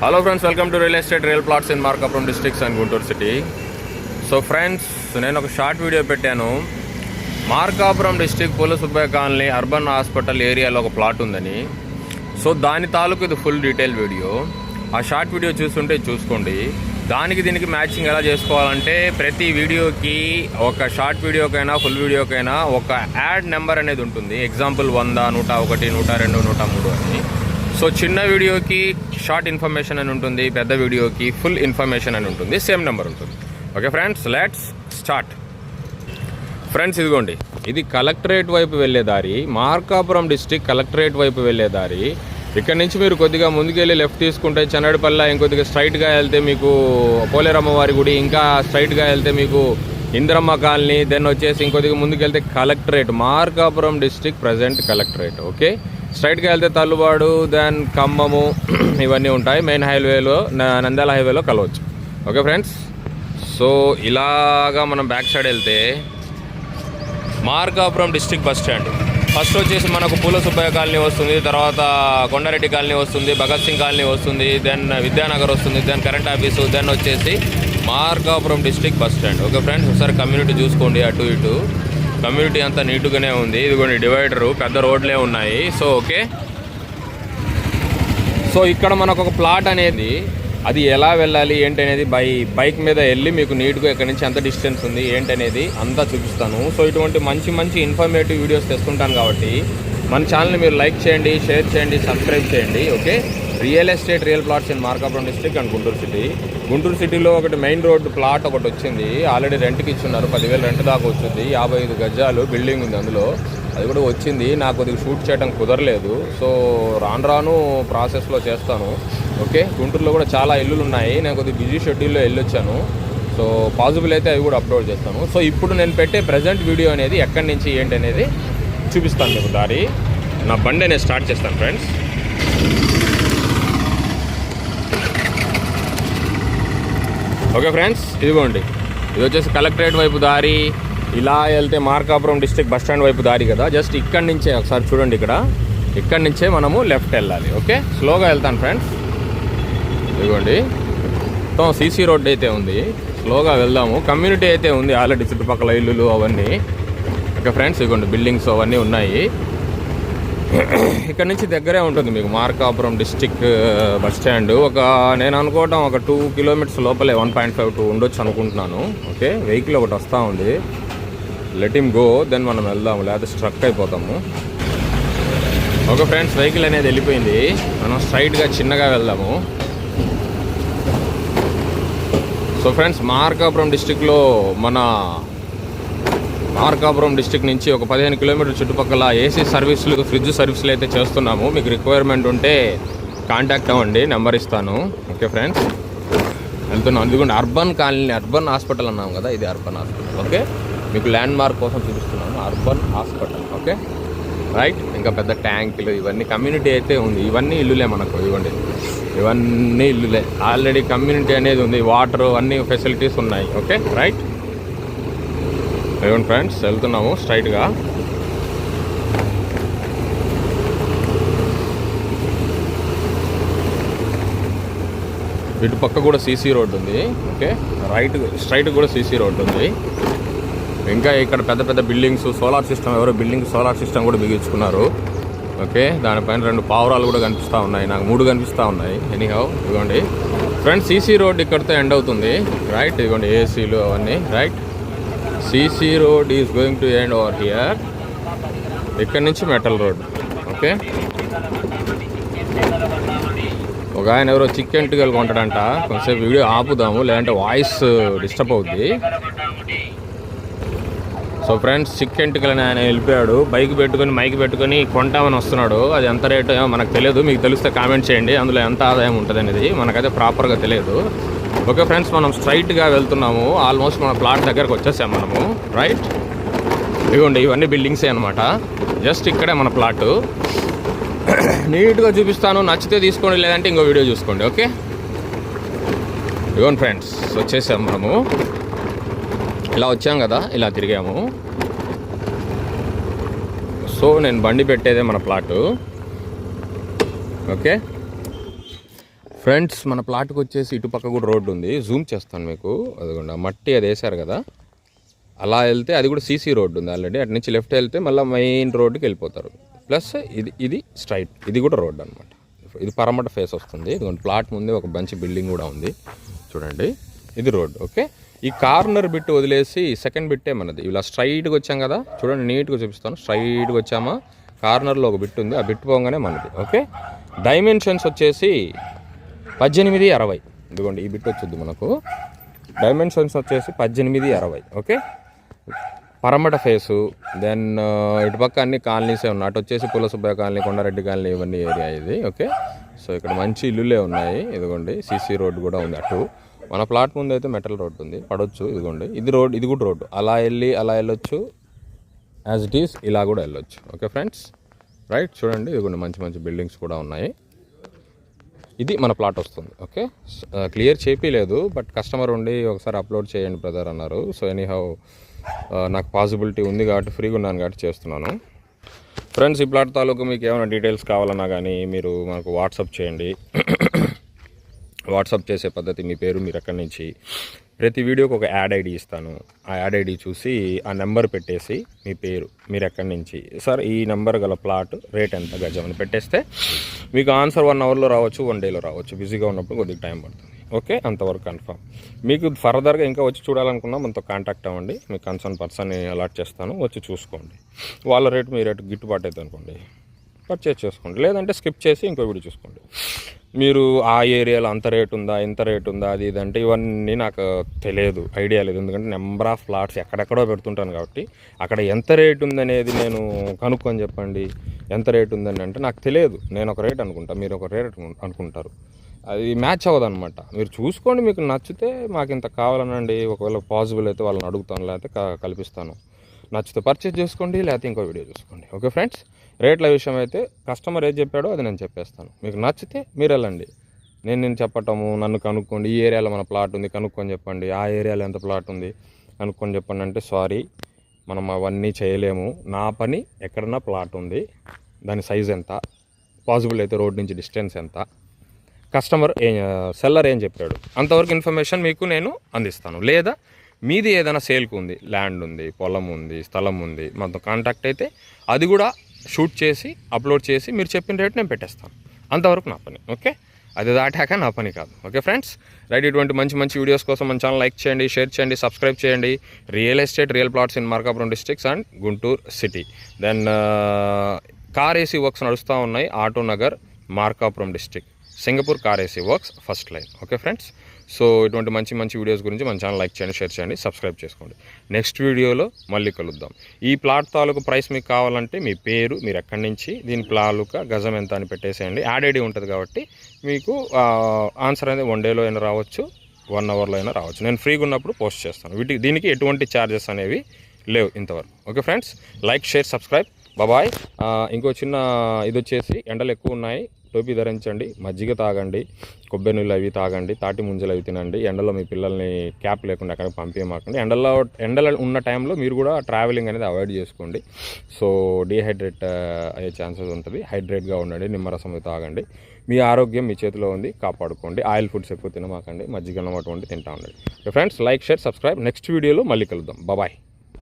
Hello friends, welcome to Real Estate Real Plots in Markapuram districts and Guntur city. So friends, నేను ఒక short video పెట్టాను. Markapuram district పూల Subbaiah colony urban hospital ఏరియాలో ఒక plot ఉందని. So దాని తాలూకు ఇది ఫుల్ డీటెయిల్ వీడియో. ఆ షార్ట్ వీడియో చూస్తుంటే చూసుకోండి. దానికి దీనికి మ్యాచింగ్ ఎలా చేసుకోవాలంటే ప్రతి వీడియోకి ఒక షార్ట్ వీడియోకైనా ఫుల్ వీడియోకైనా ఒక యాడ్ నెంబర్ అనేది ఉంటుంది. ఎగ్జాంపుల్ 100, 101, 102, 103 అని. సో చిన్న వీడియోకి షార్ట్ ఇన్ఫర్మేషన్ అని ఉంటుంది, పెద్ద వీడియోకి ఫుల్ ఇన్ఫర్మేషన్ అని ఉంటుంది, సేమ్ నెంబర్ ఉంటుంది. Okay friends, let's start. Friends ఇదిగోండి, ఇది కలెక్టరేట్ వైపు వెళ్ళే దారి, మార్కాపురం డిస్ట్రిక్ట్ కలెక్టరేట్ వైపు వెళ్ళే దారి. ఇక్కడ నుంచి మీరు కొద్దిగా ముందుకెళ్ళి లెఫ్ట్ తీసుకుంటే చెన్నడిపల్లి, ఇంకొద్దిగా స్ట్రైట్గా వెళ్తే మీకు పోలేరమ్మవారి గుడి, ఇంకా స్ట్రైట్గా వెళ్తే మీకు ఇందిరమ్మ కాలనీ, దెన్ వచ్చేసి ఇంకొద్దిగా ముందుకెళ్తే collectorate, Markapuram district present collectorate. Okay, స్ట్రైట్గా వెళ్తే తల్లుబాడు, దెన్ ఖమ్మము ఇవన్నీ ఉంటాయి. మెయిన్ హైవేలో నంద్యాల హైవేలో కలవచ్చు. ఓకే ఫ్రెండ్స్, సో ఇలాగా మనం బ్యాక్ సైడ్ వెళ్తే Markapuram district bus stand. First వచ్చేసి మనకు పూల సుబ్బయ్య కాలనీ వస్తుంది, తర్వాత కొండారెడ్డి కాలనీ వస్తుంది, భగత్ సింగ్ కాలనీ వస్తుంది, దెన్ విద్యానగర్ వస్తుంది, దెన్ కరెంట్ ఆఫీసు, దెన్ వచ్చేసి Markapuram district bus stand. Okay friends, ఒకసారి కమ్యూనిటీ చూసుకోండి. అటు ఇటు కమ్యూనిటీ అంతా నీట్గానే ఉంది. ఇదిగోండి డివైడరు, పెద్ద రోడ్లే ఉన్నాయి. సో ఓకే, సో ఇక్కడ మనకు ఒక ప్లాట్ అనేది, అది ఎలా వెళ్ళాలి ఏంటి అనేది బైక్ మీద వెళ్ళి మీకు నీట్గా ఇక్కడ నుంచి ఎంత డిస్టెన్స్ ఉంది ఏంటి అనేది అంతా చూపిస్తాను. సో ఇటువంటి మంచి మంచి ఇన్ఫర్మేటివ్ వీడియోస్ తెస్తుంటాను కాబట్టి మన ఛానల్ని మీరు లైక్ చేయండి, షేర్ చేయండి, సబ్స్క్రైబ్ చేయండి. Okay, real estate real plots in Markapuram district and Guntur city. Guntur సిటీలో ఒకటి మెయిన్ రోడ్ ప్లాట్ ఒకటి వచ్చింది, ఆల్రెడీ రెంట్కి ఇచ్చున్నారు. 10,000 రెంట్ దాకా వచ్చింది. 55 గజాలు బిల్డింగ్ ఉంది అందులో, అది కూడా వచ్చింది. నాకు కొద్దిగా షూట్ చేయడం కుదరలేదు. సో రాను ప్రాసెస్లో చేస్తాను. ఓకే, గుంటూరులో కూడా చాలా ఇల్లులు ఉన్నాయి. నేను కొద్దిగా బిజీ షెడ్యూల్లో వెళ్ళొచ్చాను. సో పాసిబుల్ అయితే అవి కూడా అప్లోడ్ చేస్తాను. సో ఇప్పుడు నేను పెట్టే ప్రజెంట్ వీడియో అనేది ఎక్కడి నుంచి ఏంటి అనేది చూపిస్తాను మీకు. దారి నా బండి అనేది స్టార్ట్ చేస్తాను ఫ్రెండ్స్. ఓకే ఫ్రెండ్స్, ఇదిగోండి, ఇది వచ్చేసి కలెక్టరేట్ వైపు దారి. ఇలా వెళ్తే మార్కాపురం డిస్ట్రిక్ట్ బస్ స్టాండ్ వైపు దారి కదా. జస్ట్ ఇక్కడి నుంచే ఒకసారి చూడండి, ఇక్కడి నుంచే మనము లెఫ్ట్ వెళ్ళాలి. ఓకే, స్లోగా వెళ్తాను ఫ్రెండ్స్. ఇదిగోండి, మొత్తం సీసీ రోడ్ అయితే ఉంది. స్లోగా వెళ్దాము. కమ్యూనిటీ అయితే ఉంది ఆల్రెడీ, చుట్టుపక్కల ఇల్లులు అవన్నీ. ఓకే ఫ్రెండ్స్, ఇదిగోండి బిల్డింగ్స్ అవన్నీ ఉన్నాయి. ఇక్కడ నుంచి దగ్గరే ఉంటుంది మీకు మార్కాపురం డిస్ట్రిక్ట్ బస్ స్టాండ్. నేను అనుకోవటం ఒక 2 కిలోమీటర్స్ లోపలే, 1.5 ఉండొచ్చు అనుకుంటున్నాను. ఓకే, వెహికల్ ఒకటి వస్తూ ఉంది. లెట్ హిమ్ గో, దెన్ మనం వెళ్దాము, లేకపోతే స్ట్రక్ అయిపోతాము. ఓకే ఫ్రెండ్స్, వెహికల్ అనేది వెళ్ళిపోయింది. మనం స్ట్రైట్గా చిన్నగా వెళ్దాము. సో ఫ్రెండ్స్, మార్కాపురం డిస్ట్రిక్ట్లో మార్కాపురం డిస్ట్రిక్ట్ నుంచి ఒక 15 కిలోమీటర్ల చుట్టుపక్కల ఏసీ సర్వీసులు, ఫ్రిడ్జ్ సర్వీసులు అయితే చేస్తున్నాము. మీకు రిక్వైర్మెంట్ ఉంటే కాంటాక్ట్ అవ్వండి, నెంబర్ ఇస్తాను. ఓకే ఫ్రెండ్స్, వెళ్తున్నాం. అందుకంటే అర్బన్ కాలనీ, అర్బన్ హాస్పిటల్ అన్నాం కదా, ఇది అర్బన్ హాస్పిటల్. ఓకే, మీకు ల్యాండ్ మార్క్ కోసం చూపిస్తున్నాను, అర్బన్ హాస్పిటల్. ఓకే రైట్, ఇంకా పెద్ద ట్యాంకులు ఇవన్నీ కమ్యూనిటీ అయితే ఉంది. ఇవన్నీ ఇల్లులే మనకు, ఇవ్వండి, ఇవన్నీ ఇల్లులే. ఆల్రెడీ కమ్యూనిటీ అనేది ఉంది, వాటర్ అన్ని ఫెసిలిటీస్ ఉన్నాయి. ఓకే రైట్, ఇవ్వండి ఫ్రెండ్స్, వెళ్తున్నాము స్ట్రైట్గా. ఇటు పక్క కూడా సీసీ రోడ్ ఉంది. ఓకే, స్ట్రైట్ కూడా సీసీ రోడ్ ఉంది. ఇంకా ఇక్కడ పెద్ద పెద్ద బిల్డింగ్స్, సోలార్ సిస్టమ్, ఎవరో బిల్డింగ్ సోలార్ సిస్టమ్ కూడా బిగించుకున్నారు. ఓకే, దానిపైన 2 పావురాలు కూడా కనిపిస్తూ ఉన్నాయి, నాకు 3 కనిపిస్తూ ఉన్నాయి. ఎనీహౌ, ఇదిగోండి ఫ్రెండ్స్, సీసీ రోడ్ ఇక్కడితో ఎండ్ అవుతుంది. రైట్, ఇదిగోండి ఏసీలు అవన్నీ. Right, CC road is going to end over here. ఇక్కడ నుంచి మెటల్ రోడ్. ఓకే, ఒక ఆయన ఎవరో చికెన్ టికెల్ కొంటాడంట. కొంచెంసేపు వీడియో ఆపుదాము, లేదంటే వాయిస్ డిస్టర్బ్ అవుద్ది. సో ఫ్రెండ్స్, చికెన్ టికెల్ అని ఆయన వెళ్ళిపోయాడు. మైక్ పెట్టుకొని కొంటామని వస్తున్నాడు. అది ఎంత రేట్ మనకు తెలియదు, మీకు తెలిస్తే కామెంట్ చేయండి. అందులో ఎంత ఆదాయం ఉంటుంది అనేది మనకైతే ప్రాపర్గా తెలియదు. ఓకే ఫ్రెండ్స్, మనం స్ట్రైట్గా వెళ్తున్నాము. ఆల్మోస్ట్ మన ప్లాట్ దగ్గరకు వచ్చేసాం మనము. రైట్, ఇదిగోండి, ఇవన్నీ బిల్డింగ్సే అనమాట. జస్ట్ ఇక్కడే మన ప్లాట్. నీట్గా చూపిస్తాను, నచ్చితే తీసుకోండి, లేదంటే ఇంకో వీడియో చూసుకోండి. ఓకే, ఇదిగోండి ఫ్రెండ్స్, వచ్చేసాం మనము. ఇలా వచ్చాం కదా, ఇలా తిరిగాము. సో నేను బండి పెట్టేదే మన ప్లాటు. ఓకే, ఫ్రెండ్స్ మన ప్లాట్కి వచ్చేసి ఇటుపక్క కూడా రోడ్డు ఉంది, జూమ్ చేస్తాను మీకు. అదిగోండి మట్టి అది వేశారు కదా, అలా వెళ్తే అది కూడా సీసీ రోడ్డు ఉంది ఆల్రెడీ. అటు నుంచి లెఫ్ట్ వెళ్తే మళ్ళీ మెయిన్ రోడ్డుకి వెళ్ళిపోతారు. ప్లస్ ఇది స్ట్రైట్, ఇది కూడా రోడ్డు అనమాట. ఇది పరమట ఫేస్ వస్తుంది. ఇదిగోండి ప్లాట్ ముందే ఒక మంచి బిల్డింగ్ కూడా ఉంది చూడండి. ఇది రోడ్డు. ఓకే, ఈ కార్నర్ బిట్ వదిలేసి సెకండ్ బిట్టే మనది. ఇలా స్ట్రైట్గా వచ్చాం కదా చూడండి, నీట్గా చూపిస్తాను. స్ట్రైట్గా వచ్చామా, కార్నర్లో ఒక బిట్ ఉంది, ఆ బిట్ పోగానే మనది. ఓకే, డైమెన్షన్స్ వచ్చేసి 18-60. ఇదిగోండి ఈ బిట్ వచ్చింది మనకు. డైమెన్షన్స్ వచ్చేసి 18-60. Okay, Paramata face. దెన్ ఇటుపక్క అన్ని కాలనీసే ఉన్నాయి. అటు వచ్చేసి పులసుబ్బయ్య కాలనీ, కొండారెడ్డి కాలనీ, ఇవన్నీ ఏరియా ఇది. ఓకే, సో ఇక్కడ మంచి ఇల్లులే ఉన్నాయి. ఇదిగోండి సీసీ రోడ్డు కూడా ఉంది. అటు మన ప్లాట్ ముందు అయితే మెటల్ రోడ్డు ఉంది, పడవచ్చు. ఇదిగోండి ఇది రోడ్, ఇది కూడా రోడ్డు. అలా వెళ్ళొచ్చు, యాజ్ ఇట్ ఈస్ ఇలా కూడా వెళ్ళొచ్చు. Okay friends, right. చూడండి ఇదిగోండి మంచి మంచి బిల్డింగ్స్ కూడా ఉన్నాయి. ఇది మన ప్లాట్ వస్తుంది. ఓకే, క్లియర్ చేపిలేదు, బట్ కస్టమర్ ఉండి ఒకసారి అప్లోడ్ చేయండి బ్రదర్ అన్నారు. సో ఎనీహౌ నాకు పాసిబిలిటీ ఉంది కాబట్టి, ఫ్రీగా ఉన్నాను కాబట్టి చేస్తున్నాను. ఫ్రెండ్స్, ఈ ప్లాట్ తాలూకు మీకు ఏమైనా డీటెయిల్స్ కావాలన్నా కానీ మీరు మనకు వాట్సాప్ చేయండి. వాట్సాప్ చేసే పద్ధతి, మీ పేరు, మీరు ఎక్కడి నుంచి, ప్రతి వీడియోకి ఒక యాడ్ ఐడి ఇస్తాను. ఆ యాడ్ ఐడి చూసి ఆ నెంబర్ పెట్టేసి మీ పేరు, మీరు ఎక్కడి నుంచి, సార్ ఈ నెంబర్ గల ప్లాట్ రేట్ ఎంత గజం అని పెట్టేస్తే మీకు ఆన్సర్ 1 అవర్లో రావచ్చు, 1 డేలో రావచ్చు. బిజీగా ఉన్నప్పుడు కొద్దిగా టైం పడుతుంది. ఓకే, అంతవరకు కన్ఫర్మ్. మీకు ఫర్దర్గా ఇంకా వచ్చి చూడాలనుకున్నా మనతో కాంటాక్ట్ అవ్వండి. మీకు కన్సర్న్ పర్సన్ని అలాట్ చేస్తాను, వచ్చి చూసుకోండి. వాళ్ళ రేటు మీ రేటు గిట్టుబాటు అవుతుంది అనుకోండి, పర్చేజ్ చేసుకోండి. లేదంటే స్కిప్ చేసి ఇంకో వీడియో చూసుకోండి. మీరు ఆ ఏరియాలో అంత రేటు ఉందా, ఇంత రేటు ఉందా, అది ఇదంటే ఇవన్నీ నాకు తెలియదు, ఐడియా లేదు. ఎందుకంటే నెంబర్ ఆఫ్ ప్లాట్స్ ఎక్కడెక్కడో పెడుతుంటాను కాబట్టి అక్కడ ఎంత రేటు ఉందనేది నేను కనుక్కొని చెప్పండి. ఎంత రేటు ఉందని అంటే నాకు తెలియదు. నేను ఒక రేట్ అనుకుంటా, మీరు ఒక రేట్ అనుకుంటారు. అది మ్యాచ్ అవ్వదు అనమాట. మీరు చూసుకోండి, మీకు నచ్చితే మాకు ఇంత కావాలనండి. ఒకవేళ పాసిబుల్ అయితే వాళ్ళని అడుగుతాను, లేకపోతే కల్పిస్తాను. నచ్చితే పర్చేజ్ చేసుకోండి, లేకపోతే ఇంకో వీడియో చూసుకోండి. ఓకే ఫ్రెండ్స్, రేట్ల విషయం అయితే కస్టమర్ ఏది చెప్పాడో అది నేను చెప్పేస్తాను. మీకు నచ్చితే మీరు వెళ్ళండి. నేను చెప్పటము, నన్ను కనుక్కోండి, ఈ ఏరియాలో మన ప్లాట్ ఉంది కనుక్కొని చెప్పండి, ఆ ఏరియాలో ఎంత ప్లాట్ ఉంది కనుక్కొని చెప్పండి అంటే సారీ, మనం అవన్నీ చేయలేము. నా పని ఎక్కడన్నా ప్లాట్ ఉంది, దాని సైజ్ ఎంత, పాసిబుల్ అయితే రోడ్ నుంచి డిస్టెన్స్ ఎంత, కస్టమర్ సెల్లర్ ఏం చెప్పాడు, అంతవరకు ఇన్ఫర్మేషన్ మీకు నేను అందిస్తాను. లేదా మీది ఏదైనా సేల్కు ఉంది, ల్యాండ్ ఉంది, పొలం ఉంది, స్థలం ఉంది, మనతో కాంటాక్ట్ అయితే అది కూడా షూట్ చేసి అప్లోడ్ చేసి మీరు చెప్పిన రేట్ నేను పెట్టేస్తాను. అంతవరకు నా పని. ఓకే, అది దాటాక నా పని కాదు. Okay friends, right. ఇటువంటి మంచి మంచి వీడియోస్ కోసం మన ఛానల్ లైక్ చేయండి, షేర్ చేయండి, సబ్స్క్రైబ్ చేయండి. Real estate, real plots in Markapuram districts and Guntur city. Then car AC works నడుస్తూ ఉన్నాయి, auto Nagar, Markapuram district, Singapore car AC works, first line. Okay friends, so ఇటువంటి మంచి మంచి వీడియోస్ గురించి మన ఛానల్ లైక్ చేయండి, షేర్ చేయండి, సబ్స్క్రైబ్ చేసుకోండి. నెక్స్ట్ వీడియోలో మళ్ళీ కలుద్దాం. ఈ ప్లాట్ తాలూకు ప్రైస్ మీకు కావాలంటే మీ పేరు, మీరు ఎక్కడి నుంచి, దీని తాలూకా గజం ఎంత అని పెట్టేసేయండి. యాడ్ ఐడి ఉంటుంది కాబట్టి మీకు ఆన్సర్ అనేది 1 డేలో అయినా రావచ్చు, 1 అవర్లో అయినా రావచ్చు. నేను ఫ్రీగా ఉన్నప్పుడు పోస్ట్ చేస్తాను. దీనికి ఎటువంటి ఛార్జెస్ అనేవి లేవు ఇంతవరకు. Okay friends, like, share, subscribe. బాబాయ్. ఇంకో చిన్న ఇది వచ్చేసి, ఎండలు ఎక్కువ ఉన్నాయి, టోపీ ధరించండి, మజ్జిగ తాగండి, కొబ్బరి నీళ్ళు అవి తాగండి, తాటి ముంజలు అవి తినండి. ఎండలో మీ పిల్లల్ని క్యాప్ లేకుండా అక్కడికి పంపించమాకండి. ఎండలో ఉన్న టైంలో మీరు కూడా ట్రావెలింగ్ అనేది అవాయిడ్ చేసుకోండి. సో డీహైడ్రేట్ అయ్యే ఛాన్సెస్ ఉంటుంది. హైడ్రేట్గా ఉండండి, నిమ్మరసం అవి తాగండి. మీ ఆరోగ్యం మీ చేతిలో ఉంది, కాపాడుకోండి. ఆయిల్ ఫుడ్స్ ఎక్కువ తినమాకండి, మజ్జిగ అన్నమాట తింటా ఉండండి. Friends, like, share, subscribe. Next వీడియోలో మళ్ళీ కలుద్దాం. బాయ్.